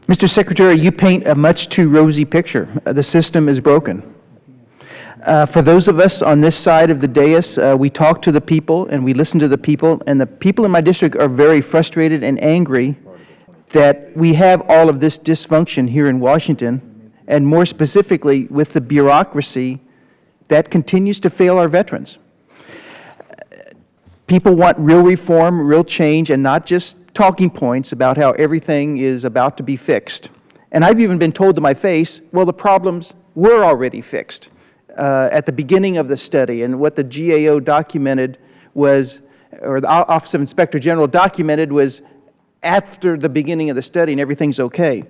Mr. Secretary, you paint a much too rosy picture. The system is broken. For those of us on this side of the dais, we talk to the people and we listen to the people, and the people in my district are very frustrated and angry that we have all of this dysfunction here in Washington, and more specifically with the bureaucracy that continues to fail our veterans. People want real reform, real change, and not just talking points about how everything is about to be fixed. And I've even been told to my face, well, the problems were already fixed at the beginning of the study, and what the GAO documented was, or the Office of Inspector General documented was after the beginning of the study and everything's okay.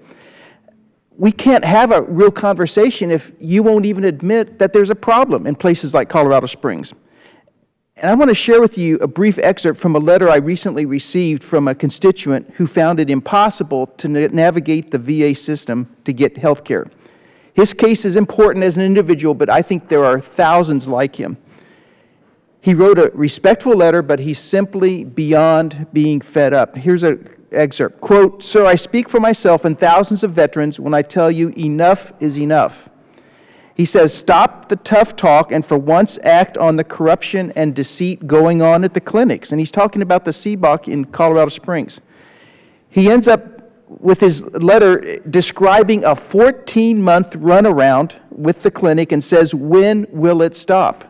We can't have a real conversation if you won't even admit that there's a problem in places like Colorado Springs. And I want to share with you a brief excerpt from a letter I recently received from a constituent who found it impossible to navigate the VA system to get health care. His case is important as an individual, but I think there are thousands like him. He wrote a respectful letter, but he's simply beyond being fed up. Here's an excerpt. Quote, "Sir, I speak for myself and thousands of veterans when I tell you enough is enough." He says, stop the tough talk and for once act on the corruption and deceit going on at the clinics. And he's talking about the CBOC in Colorado Springs. He ends up with his letter describing a 14-month runaround with the clinic and says, when will it stop?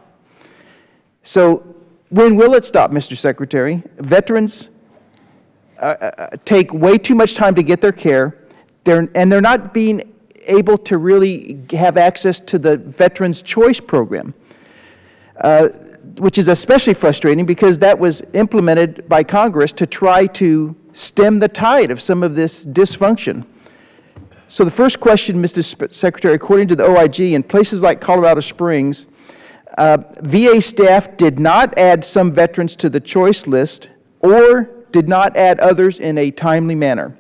So when will it stop, Mr. Secretary? Veterans take way too much time to get their care, and they're not being able to really have access to the Veterans Choice Program, which is especially frustrating because that was implemented by Congress to try to stem the tide of some of this dysfunction. So the first question, Mr. Secretary, according to the OIG, in places like Colorado Springs, VA staff did not add some veterans to the choice list or did not add others in a timely manner.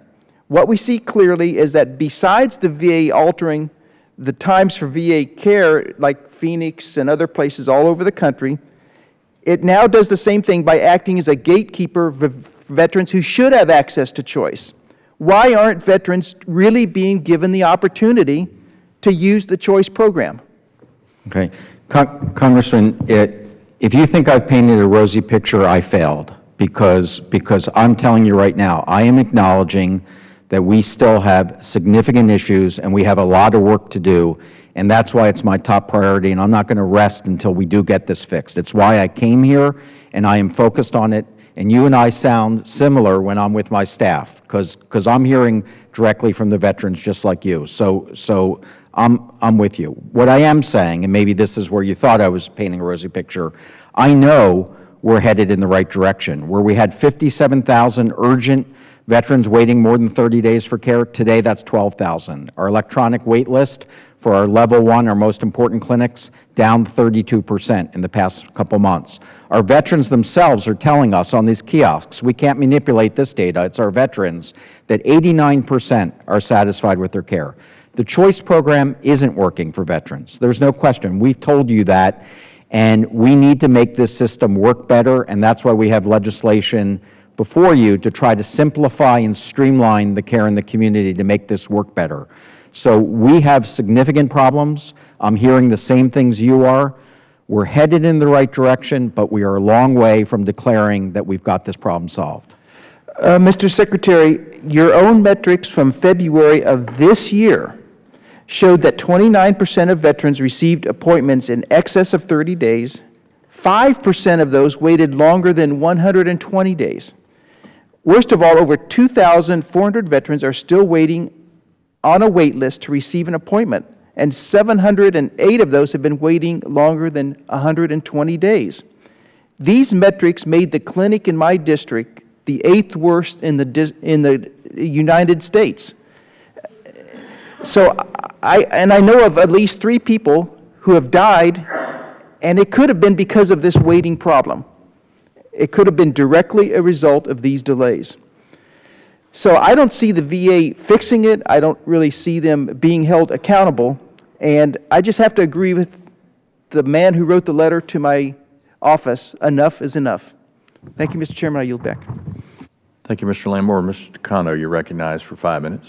What we see clearly is that besides the VA altering the times for VA care, like Phoenix and other places all over the country, it now does the same thing by acting as a gatekeeper for veterans who should have access to choice. Why aren't veterans really being given the opportunity to use the choice program? Okay. Congressman, if you think I've painted a rosy picture, I failed, because I'm telling you right now, I am acknowledging that we still have significant issues and we have a lot of work to do, and that's why it's my top priority, and I'm not going to rest until we do get this fixed. It's why I came here, and I am focused on it, and you and I sound similar when I'm with my staff, because I'm hearing directly from the veterans just like you. So I'm with you. What I am saying, and maybe this is where you thought I was painting a rosy picture, I know we're headed in the right direction. Where we had 57,000 urgent veterans waiting more than 30 days for care, today that's 12,000. Our electronic wait list for our level 1, our most important clinics, down 32% in the past couple months. Our veterans themselves are telling us on these kiosks, we can't manipulate this data, it's our veterans, that 89% are satisfied with their care. The choice program isn't working for veterans. There's no question. We've told you that, and we need to make this system work better, and that's why we have legislation before you to try to simplify and streamline the care in the community to make this work better. So we have significant problems. I'm hearing the same things you are. We're headed in the right direction, but we are a long way from declaring that we've got this problem solved. Mr. Secretary, your own metrics from February of this year showed that 29% of veterans received appointments in excess of 30 days. 5% of those waited longer than 120 days. Worst of all, over 2,400 veterans are still waiting on a wait list to receive an appointment, and 708 of those have been waiting longer than 120 days. These metrics made the clinic in my district the 8th worst in the United States. So I know of at least 3 people who have died, and it could have been because of this waiting problem. It could have been directly a result of these delays. So I don't see the VA fixing it. I don't really see them being held accountable. And I just have to agree with the man who wrote the letter to my office, enough is enough. Thank you, Mr. Chairman. I yield back. Thank you, Mr. Lamborn. Mr. Takano, you're recognized for 5 minutes.